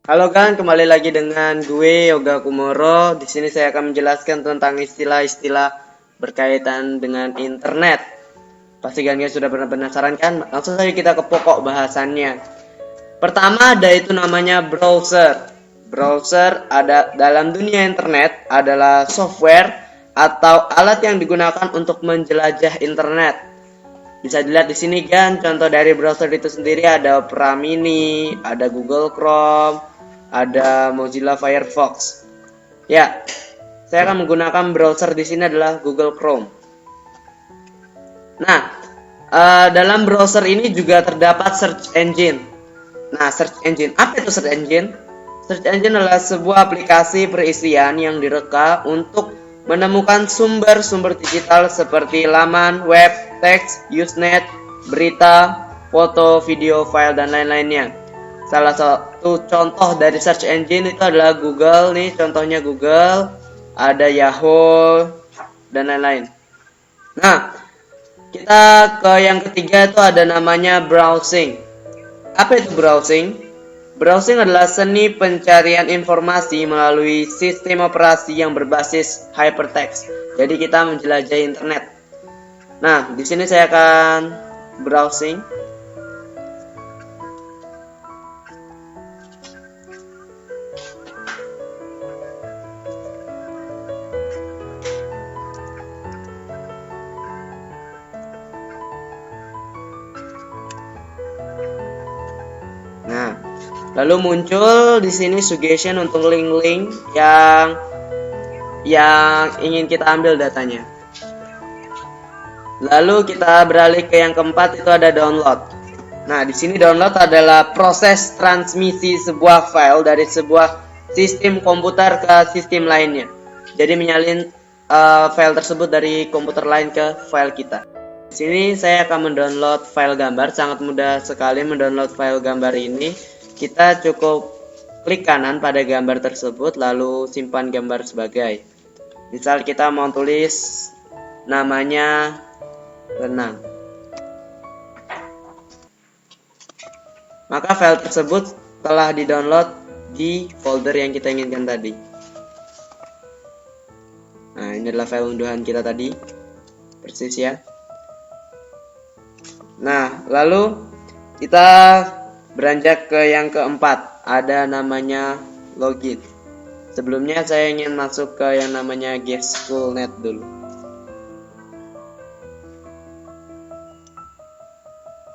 Halo kan, kembali lagi dengan gue Yoga Kumoro. Di sini saya akan menjelaskan tentang istilah-istilah berkaitan dengan internet. Pasti kalian sudah pernah penasaran kan? Langsung saja kita ke pokok bahasannya. Pertama ada itu namanya browser. Browser ada dalam dunia internet adalah software atau alat yang digunakan untuk menjelajah internet. Bisa dilihat di sini kan, contoh dari browser itu sendiri ada Opera Mini, ada Google Chrome, ada Mozilla Firefox. Ya, saya akan menggunakan browser di sini adalah Google Chrome. Nah, dalam browser ini juga terdapat search engine. Nah, search engine, apa itu search engine? Search engine adalah sebuah aplikasi perisian yang direka untuk menemukan sumber-sumber digital seperti laman, web, teks, Usenet, berita, foto, video, file, dan lain-lainnya. Salah satu contoh dari search engine itu adalah Google nih, contohnya Google, ada Yahoo, dan lain-lain. Nah, kita ke yang ketiga itu ada namanya browsing. Apa itu browsing? Browsing adalah seni pencarian informasi melalui sistem operasi yang berbasis hypertext. Jadi kita menjelajahi internet. Nah, di sini saya akan browsing. Nah, lalu muncul di sini suggestion untuk link-link yang ingin kita ambil datanya. Lalu kita beralih ke yang keempat, itu ada download. Nah, di sini download adalah proses transmisi sebuah file dari sebuah sistem komputer ke sistem lainnya. Jadi menyalin file tersebut dari komputer lain ke file kita. Di sini saya akan mendownload file gambar. Sangat mudah sekali mendownload file gambar ini. Kita cukup klik kanan pada gambar tersebut, lalu simpan gambar sebagai. Misal kita mau tulis namanya renang. Maka file tersebut telah di-download di folder yang kita inginkan tadi. Nah, ini adalah file unduhan kita tadi. Persis ya. Nah, lalu kita beranjak ke yang keempat, ada namanya login. Sebelumnya saya ingin masuk ke yang namanya Geschool.net dulu.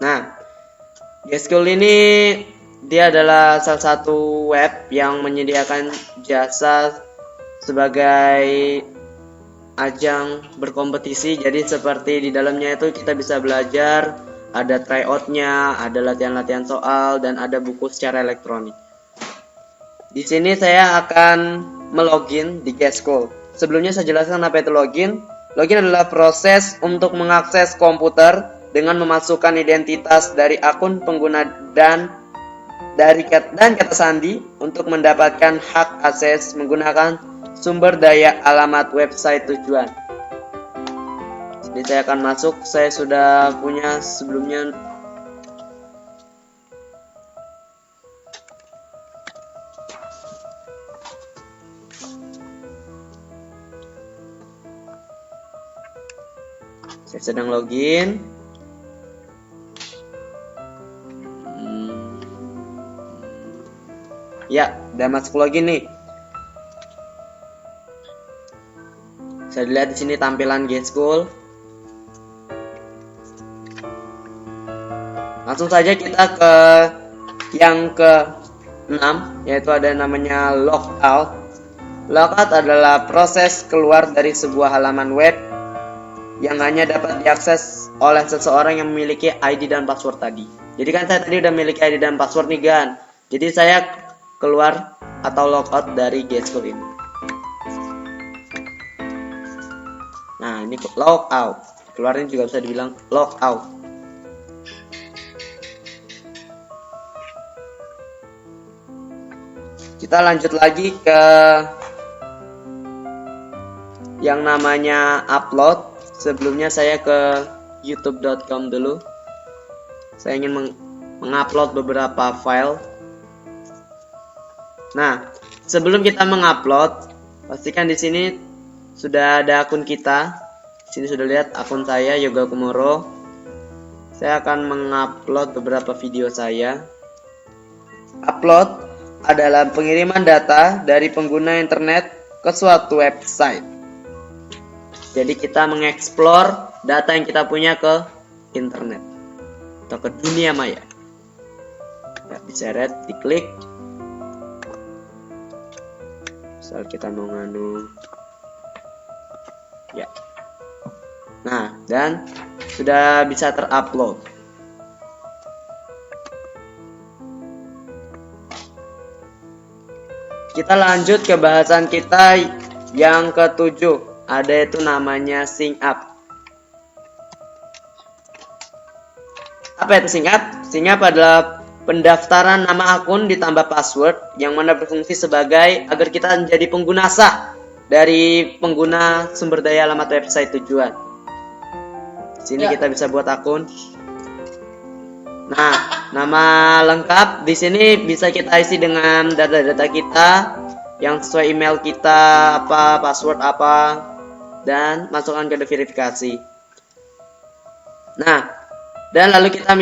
Nah, Geschool ini dia adalah salah satu web yang menyediakan jasa sebagai ajang berkompetisi. Jadi seperti di dalamnya itu kita bisa belajar, ada tryoutnya, ada latihan-latihan soal, dan ada buku secara elektronik. Di sini saya akan melogin di Geschool. Sebelumnya saya jelaskan apa itu login. Login adalah proses untuk mengakses komputer dengan memasukkan identitas dari akun pengguna dan kata sandi untuk mendapatkan hak akses menggunakan sumber daya alamat website tujuan. Jadi saya akan masuk, saya sudah punya sebelumnya. Saya sedang login. Ya, udah masuk login nih. Saya lihat di sini tampilan Geschool. Langsung saja kita ke yang ke-6, yaitu ada namanya logout. Logout adalah proses keluar dari sebuah halaman web yang hanya dapat diakses oleh seseorang yang memiliki ID dan password tadi. Jadi kan saya tadi udah memiliki ID dan password nih kan. Jadi saya keluar atau logout dari Geschool ini. Nah, ini logout. Keluarnya juga bisa dibilang logout. Kita lanjut lagi ke yang namanya upload. Sebelumnya saya ke youtube.com dulu. Saya ingin mengupload beberapa file. Nah, sebelum kita mengupload, pastikan di sini sudah ada akun kita. Di sini sudah lihat akun saya Yoga Kumoro. Saya akan mengupload beberapa video saya. Upload adalah pengiriman data dari pengguna internet ke suatu website. Jadi kita mengeksplor data yang kita punya ke internet atau ke dunia maya. Ya, diseret, diklik. Misal kita mau nganu, ya. Nah, dan sudah bisa terupload. Kita lanjut ke bahasan kita yang ketujuh, ada itu namanya sync up. Apa itu sync up? Sync up adalah pendaftaran nama akun ditambah password yang mana berfungsi sebagai agar kita menjadi pengguna sah dari pengguna sumber daya alamat website tujuan. Di sini kita bisa buat akun. Nah, nama lengkap di sini bisa kita isi dengan data-data kita yang sesuai email kita, apa, password apa, dan masukkan kode verifikasi. Nah, dan lalu kita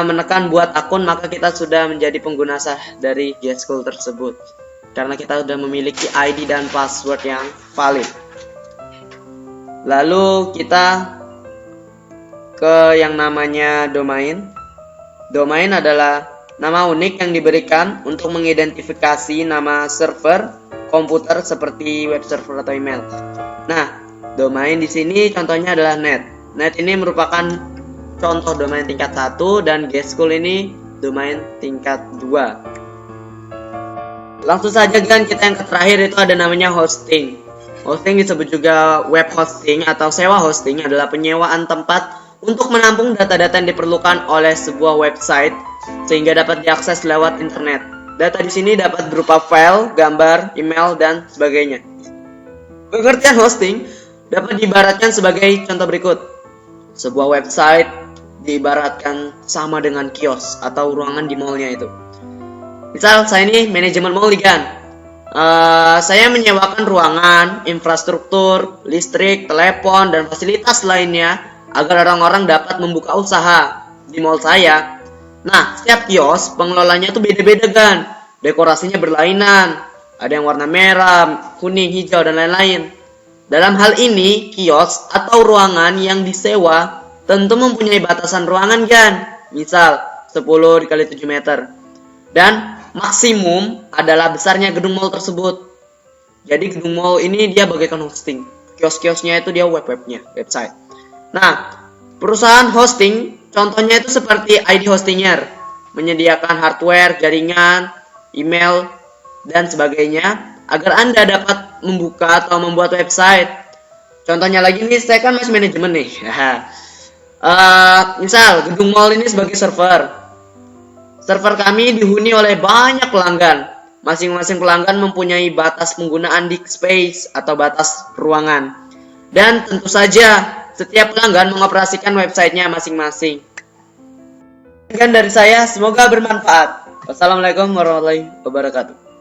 menekan buat akun, maka kita sudah menjadi pengguna sah dari G-School tersebut. Karena kita sudah memiliki ID dan password yang valid. Lalu kita ke yang namanya domain. Domain adalah nama unik yang diberikan untuk mengidentifikasi nama server komputer seperti web server atau email. Nah, domain di sini contohnya adalah net. Net ini merupakan contoh domain tingkat 1 dan G-School ini domain tingkat 2. Langsung saja kan kita yang terakhir itu ada namanya hosting. Hosting disebut juga web hosting atau sewa hosting adalah penyewaan tempat untuk menampung data-data yang diperlukan oleh sebuah website sehingga dapat diakses lewat internet. Data di sini dapat berupa file, gambar, email, dan sebagainya. Pengertian hosting dapat diibaratkan sebagai contoh berikut. Sebuah website diibaratkan sama dengan kios atau ruangan di mallnya itu. Misal saya ini manajemen mall kan. Saya menyewakan ruangan, infrastruktur, listrik, telepon, dan fasilitas lainnya agar orang-orang dapat membuka usaha di mall saya. Nah, setiap kios pengelolanya tuh beda-beda kan. Dekorasinya berlainan. Ada yang warna merah, kuning, hijau, dan lain-lain. Dalam hal ini, kios atau ruangan yang disewa tentu mempunyai batasan ruangan kan. Misal 10 dikali 7 meter. Dan maksimum adalah besarnya gedung mall tersebut. Jadi gedung mall ini dia bagaikan hosting. Kios-kiosnya itu dia webnya, website. Nah, perusahaan hosting contohnya itu seperti ID Hostinger, menyediakan hardware, jaringan, email, dan sebagainya agar Anda dapat membuka atau membuat website. Contohnya lagi nih, saya kan masih manajemen nih. Misal gedung mall ini sebagai server. Server kami dihuni oleh banyak pelanggan. Masing-masing pelanggan mempunyai batas penggunaan disk space atau batas ruangan. Dan tentu saja setiap pelanggan mengoperasikan websitenya masing-masing. Sekian dari saya, semoga bermanfaat. Wassalamualaikum warahmatullahi wabarakatuh.